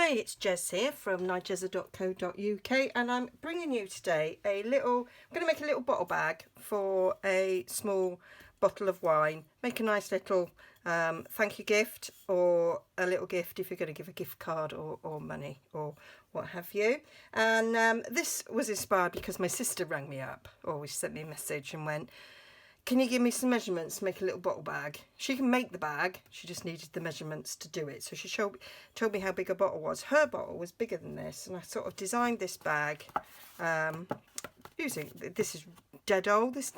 Hey, it's Jez here from Nigezza.co.uk, and I'm bringing you today I'm going to make a little bottle bag for a small bottle of wine. Make a nice little thank you gift, or a little gift if you're going to give a gift card or money or what have you. And this was inspired because my sister rang me up, or she sent me a message and went, can you give me some measurements to make a little bottle bag? She can make the bag, she just needed the measurements to do it. So she told me how big a bottle was. Her bottle was bigger than this, and I sort of designed this bag using, this is dead old, this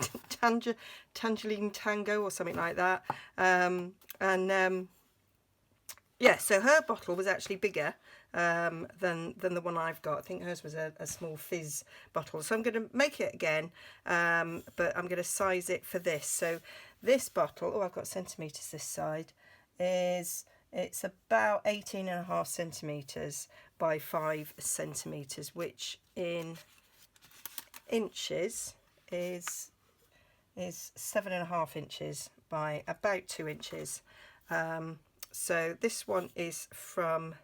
Tangerine Tango or something like that. Yeah, so her bottle was actually bigger than the one I've got. I think hers was a small fizz bottle. So I'm going to make it again, but I'm going to size it for this. So this bottle, oh, I've got centimetres this side, it's about 18.5 centimetres by 5 centimetres, which in inches is 7.5 inches by about 2 inches. So this one is from,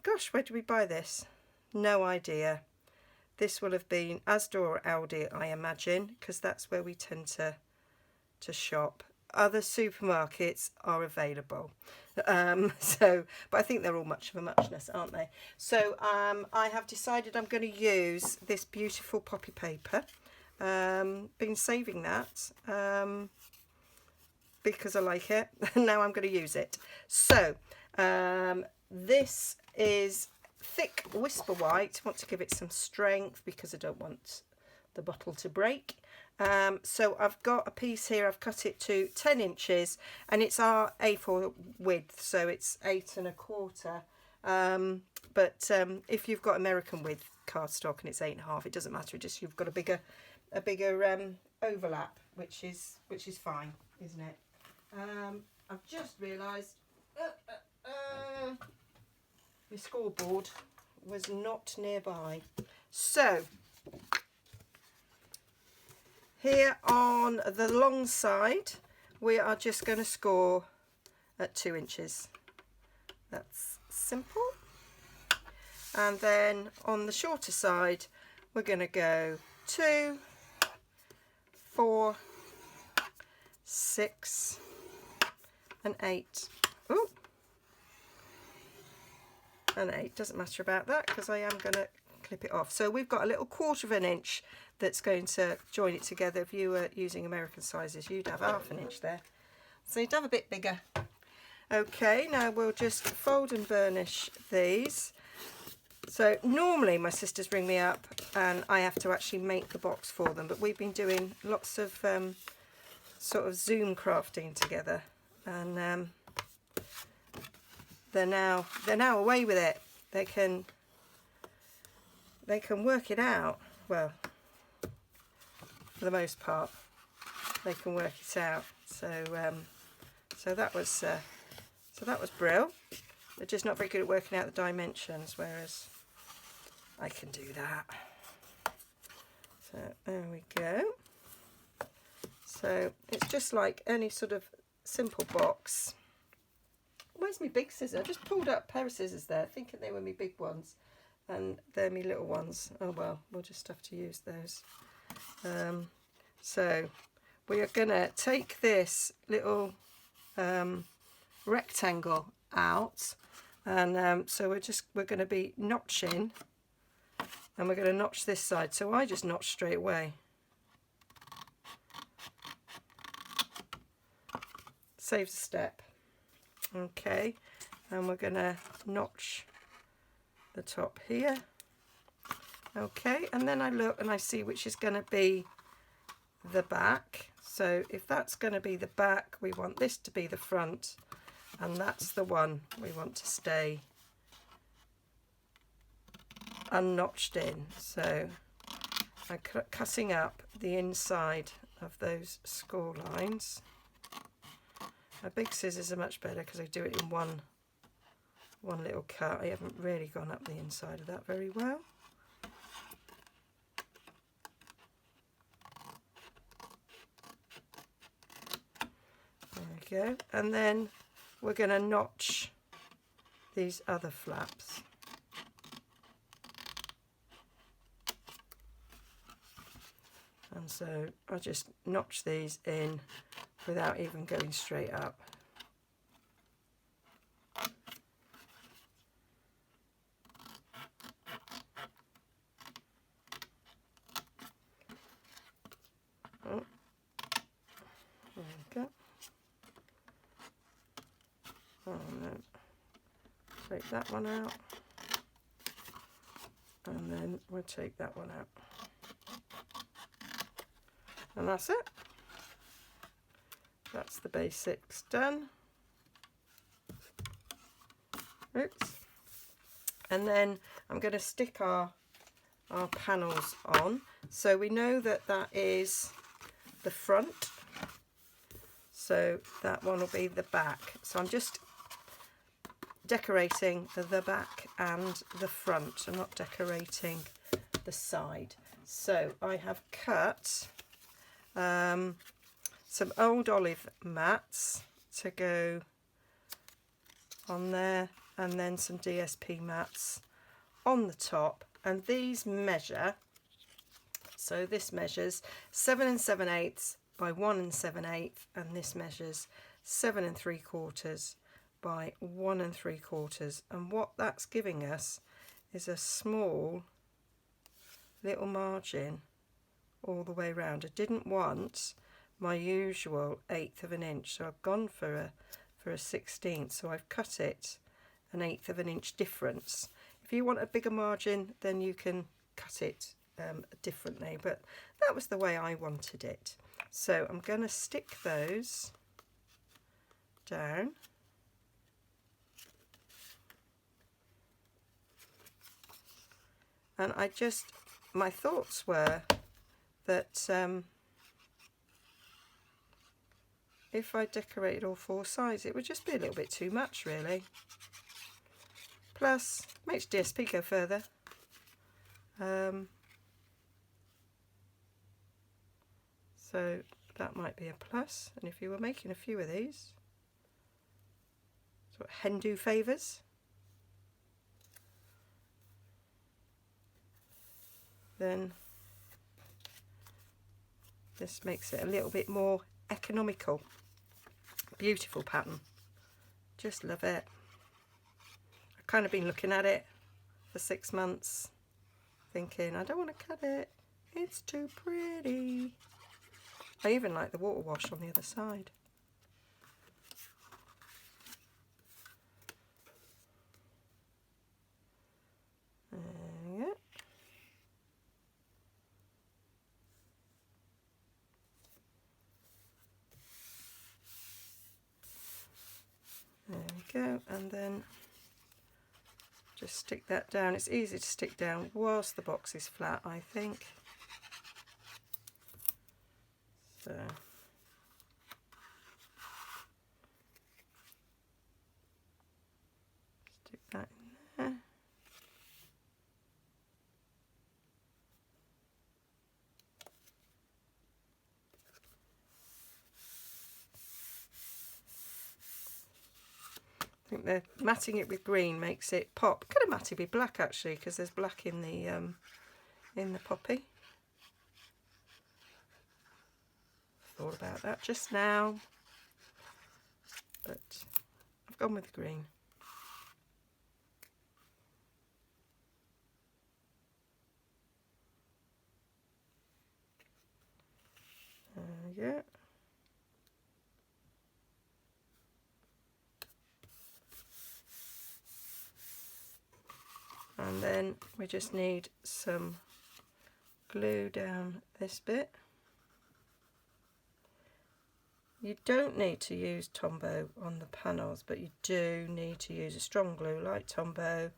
gosh, where did we buy this? No idea. This will have been Asda or Aldi, I imagine, because that's where we tend to shop. Other supermarkets are available. But I think they're all much of a muchness, aren't they? So I have decided I'm going to use this beautiful poppy paper. Been saving that. Because I like it. Now I'm going to use it. So this is thick Whisper White. I want to give it some strength because I don't want the bottle to break. So I've got a piece here. I've cut it to 10 inches, and it's our A4 width, so it's 8.25. But if you've got American width cardstock and it's 8.5, it doesn't matter. Just you've got a bigger overlap, which is fine, isn't it? I've just realised my scoreboard was not nearby. So here on the long side, we are just going to score at 2 inches. That's simple. And then on the shorter side, we're going to go 2, 4, 6 and 8. Ooh. And 8, doesn't matter about that because I am going to clip it off. So we've got a little 1/4 inch that's going to join it together. If you were using American sizes, you'd have 1/2 inch there. So you'd have a bit bigger. Okay, now we'll just fold and burnish these. So normally my sisters ring me up and I have to actually make the box for them, but we've been doing lots of sort of Zoom crafting together, and they're now away with it. They can work it out. Well, for the most part, they can work it out. So that was brilliant. They're just not very good at working out the dimensions, whereas I can do that. So there we go. So it's just like any sort of simple box. Where's my big scissors? I just pulled out a pair of scissors there, thinking they were my big ones, and they're my little ones. Oh well, we'll just have to use those. So we are going to take this little rectangle out, and so we're going to be notching, and we're going to notch this side. So I just notch straight away. Saves a step. Okay, and we're going to notch the top here. Okay, and then I look and I see which is going to be the back. So if that's going to be the back, we want this to be the front, and that's the one we want to stay unnotched in. So I'm cutting up the inside of those score lines. My big scissors are much better because I do it in one little cut. I haven't really gone up the inside of that very well. There we go. And then we're going to notch these other flaps. And so I just notch these in without even going straight up. Oh, there we go. And then take that one out, and then we'll take that one out. And that's it. That's the basics done. Oops. And then I'm going to stick our panels on. So we know that that is the front. So that one will be the back. So I'm just decorating the back and the front. I'm not decorating the side. So I have cut some old olive mats to go on there, and then some DSP mats on the top, and these measure, so this measures 7 7/8 by 1 7/8, and this measures 7 3/4 by 1 3/4, and what that's giving us is a small little margin all the way around. I didn't want my usual 1/8 of an inch, so I've gone for a 16th, so I've cut it an 1/8 of an inch difference. If you want a bigger margin, then you can cut it differently, but that was the way I wanted it. So I'm going to stick those down. And my thoughts were that if I decorated all 4 sides, it would just be a little bit too much, really. Plus, makes DSP go further. So that might be a plus. And if you were making a few of these, sort of hen do favours, then this makes it a little bit more economical. Beautiful pattern, just love it. I've kind of been looking at it for 6 months thinking I don't want to cut it, it's too pretty. I even like the water wash on the other side. There we go. There we go, and then just stick that down. It's easy to stick down whilst the box is flat, I think. So stick that in there. I think the matting it with green makes it pop. Could have matted with black actually, because there's black in the poppy. Thought about that just now, but I've gone with green. There we go. And then we just need some glue down this bit. You don't need to use Tombow on the panels, but you do need to use a strong glue like Tombow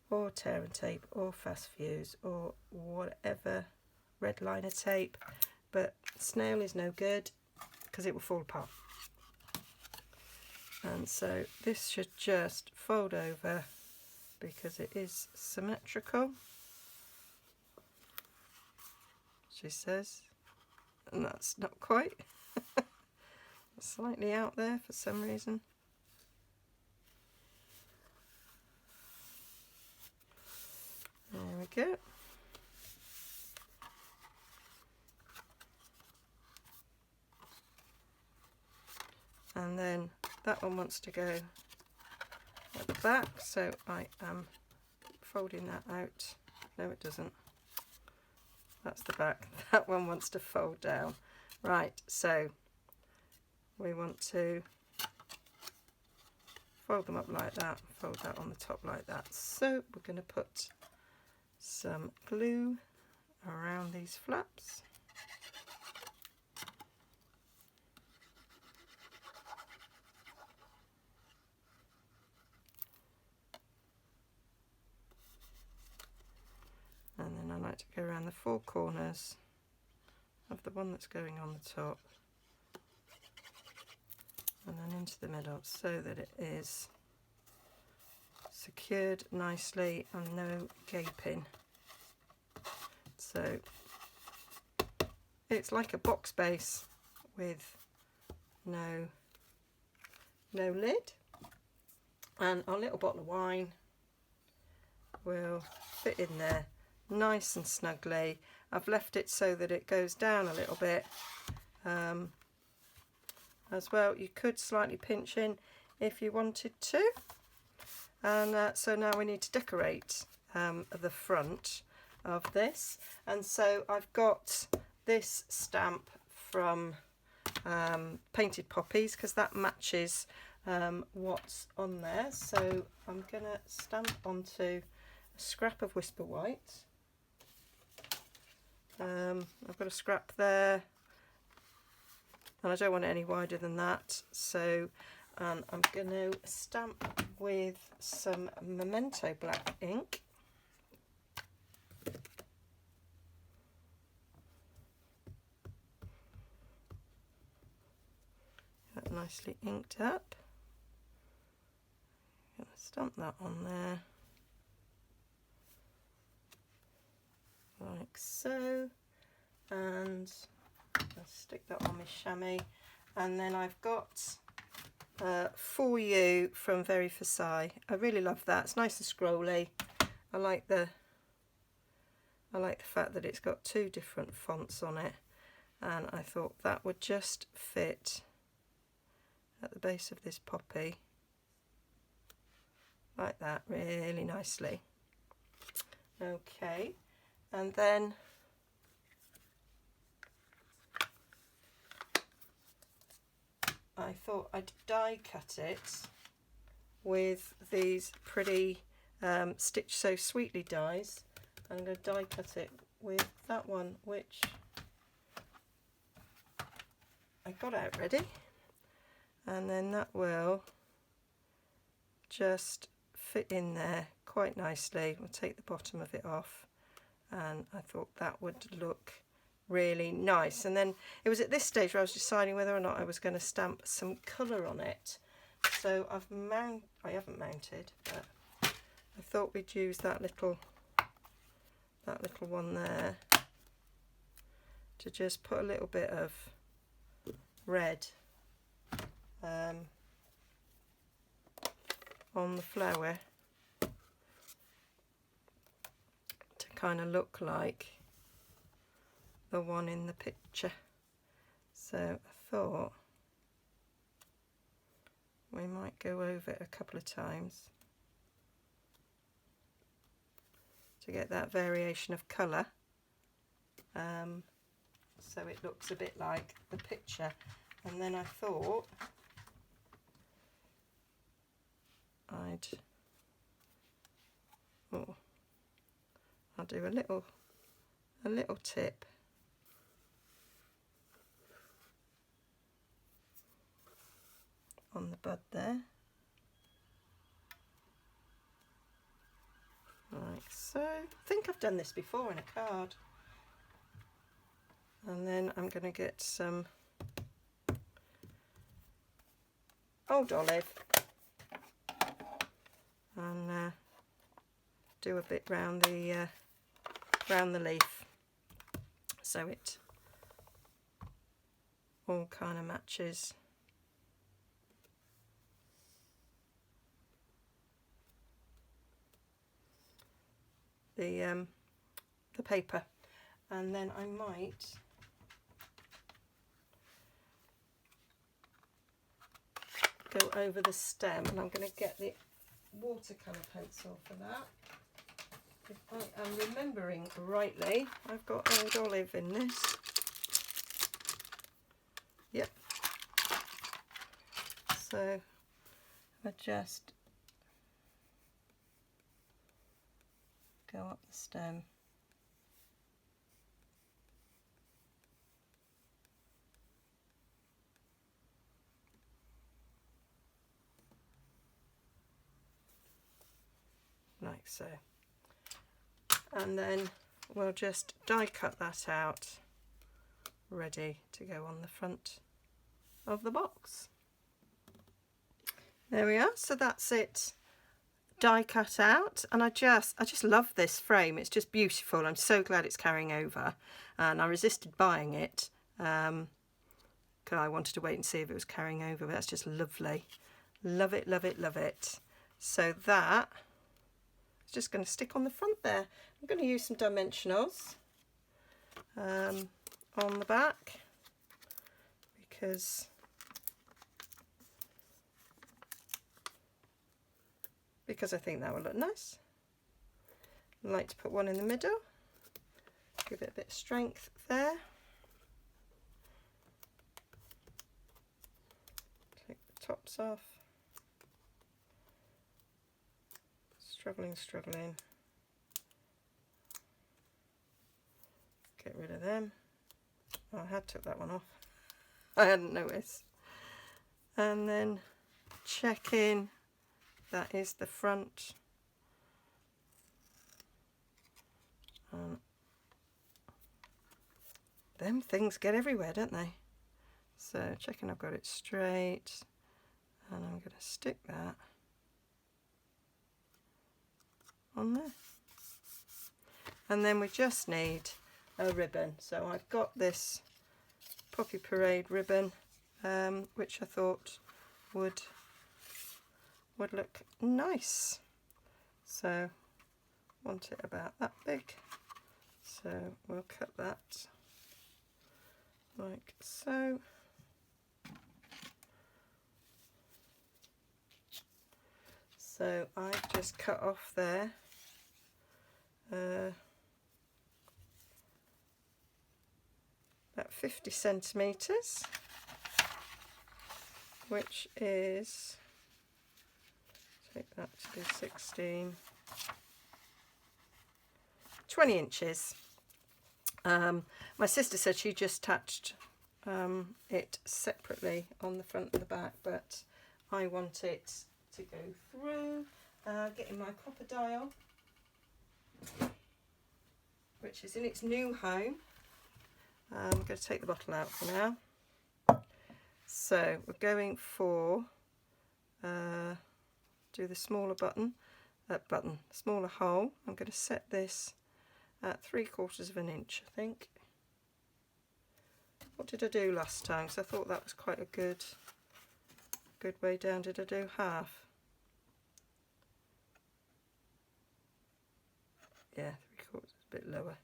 or tear and tape or fast fuse or whatever red liner tape, but snail is no good because it will fall apart. And so this should just fold over because it is symmetrical, she says, and that's not quite. Slightly out there for some reason. go. And then that one wants to go at the back, so I am folding that out. No, it doesn't. That's the back. That one wants to fold down. Right, so we want to fold them up like that, fold that on the top like that. So we're going to put some glue around these flaps. And then I like to go around the four corners of the one that's going on the top and then into the middle, so that it is secured nicely and no gaping. So it's like a box base with no lid, and our little bottle of wine will fit in there nice and snugly. I've left it so that it goes down a little bit as well. You could slightly pinch in if you wanted to. And so now we need to decorate the front of this, and so I've got this stamp from Painted Poppies because that matches what's on there. So I'm going to stamp onto a scrap of Whisper White. I've got a scrap there, and I don't want it any wider than that, so I'm going to stamp with some Memento black ink. That nicely inked up. I'm going to stamp that on there like so, and I'll stick that on my chamois. And then I've got For You from Very Versailles. I really love that. It's nice and scrolly. I like the fact that it's got two different fonts on it, and I thought that would just fit at the base of this poppy like that really nicely. Okay, and then I thought I'd die cut it with these pretty Stitch So Sweetly dies. I'm going to die cut it with that one, which I got out ready, and then that will just fit in there quite nicely. We'll take the bottom of it off, and I thought that would look really nice. And then it was at this stage where I was deciding whether or not I was going to stamp some colour on it. So I haven't mounted, but I thought we'd use that little one there to just put a little bit of red on the flower to kind of look like the one in the picture. So I thought we might go over it a couple of times to get that variation of colour, so it looks a bit like the picture. And then I thought I'll do a little tip on the bud there, like so. I think I've done this before in a card. And then I'm going to get some Old Olive and do a bit round the leaf, so it all kind of matches. The the paper, and then I might go over the stem, and I'm going to get the watercolour pencil for that. If I am remembering rightly, I've got Old Olive in this. Yep. So I just go up the stem. Like so. And then we'll just die cut that out, ready to go on the front of the box. There we are, so that's it die cut out, and I just love this frame. It's just beautiful. I'm so glad it's carrying over, and I resisted buying it because I wanted to wait and see if it was carrying over, but that's just lovely. Love it, love it, love it. So that is just going to stick on the front there. I'm going to use some dimensionals on the back because I think that will look nice. I like to put one in the middle, give it a bit of strength there. Take the tops off. Struggling. Get rid of them. Oh, I had took that one off. I hadn't noticed. And then check in. That is the front. Them things get everywhere, don't they? So checking I've got it straight, and I'm going to stick that on there. And then we just need a ribbon. So I've got this Poppy Parade ribbon, which I thought would look nice. So want it about that big. So we'll cut that like so. So I've just cut off there about 50 centimetres, which is, take that to be 16, 20 inches. My sister said she just attached it separately on the front and the back, but I want it to go through. Getting my crocodile, which is in its new home. I'm going to take the bottle out for now. So we're going for do the smaller smaller hole. I'm going to set this at 3/4 of an inch, I think. What did I do last time? Because I thought that was quite a good way down. Did I do half? Yeah, 3/4, a bit lower.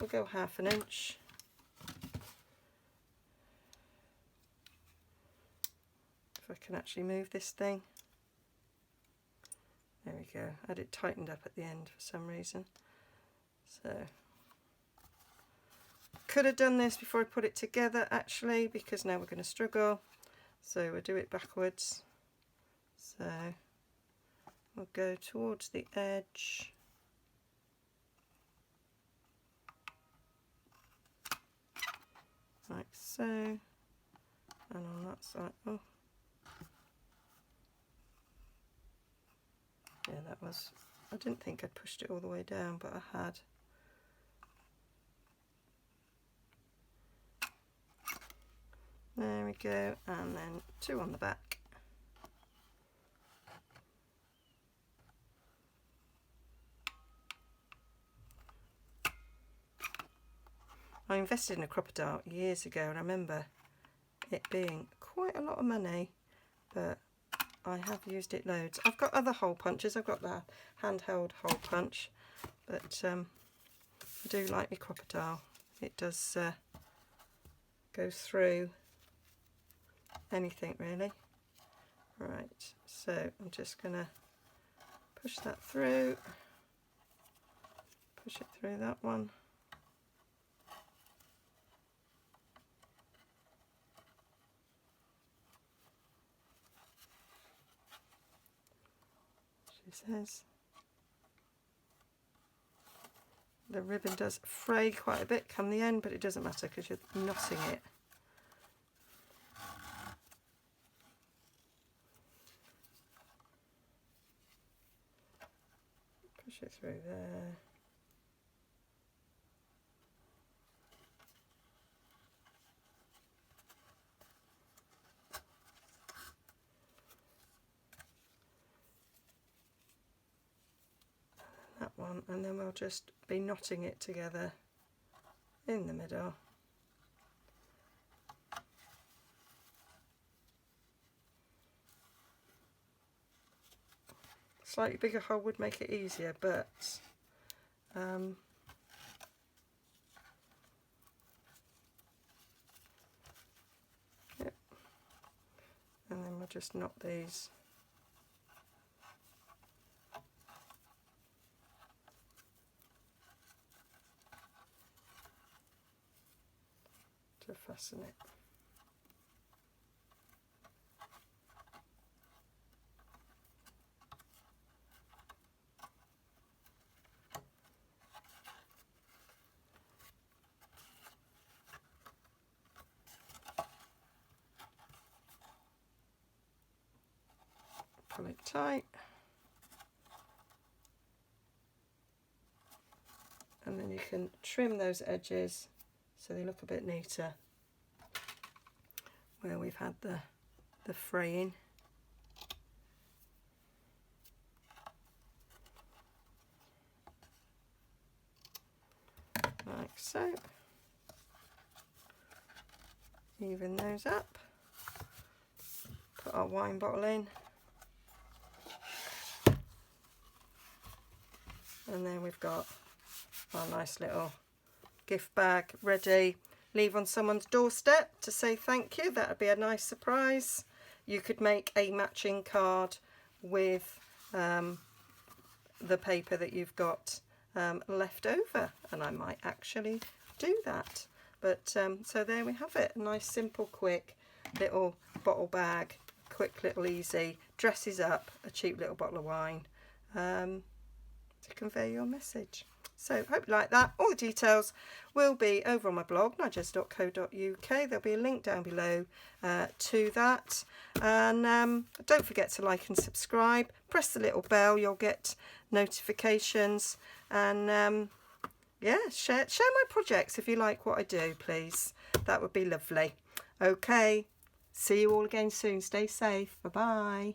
We'll go 1/2 inch. If I can actually move this thing. There we go. I had it tightened up at the end for some reason. So could have done this before I put it together actually, because now we're going to struggle. So we'll do it backwards. So we'll go towards the edge. Like so. And on that side, oh. Yeah, that was, I didn't think I'd pushed it all the way down, but I had. There we go, and then 2 on the back. I invested in a crocodile years ago, and I remember it being quite a lot of money, but I have used it loads. I've got other hole punches. I've got the handheld hole punch, but I do like my crocodile. It does go through anything really. Right, so I'm just going to push that through, push it through that one. She says. The ribbon does fray quite a bit come the end, but it doesn't matter because you're knotting it. Push it through there. That one, and then we'll just be knotting it together in the middle. Slightly bigger hole would make it easier, but yep. And then we'll just knot these. To fasten it. Pull it tight, and then you can trim those edges so they look a bit neater where we've had the fraying. Like so. Even those up. Put our wine bottle in. And then we've got our nice little gift bag ready. Leave on someone's doorstep to say thank you. That would be a nice surprise. You could make a matching card with the paper that you've got left over, and I might actually do that. But so there we have it. A nice, simple, quick little bottle bag. Quick, little, easy. Dresses up a cheap little bottle of wine. To convey your message. So hope you like that. All the details will be over on my blog, nigezza.co.uk. There'll be a link down below to that. And don't forget to like and subscribe. Press the little bell, you'll get notifications. And yeah, share my projects if you like what I do, please. That would be lovely. Okay, see you all again soon. Stay safe. Bye-bye.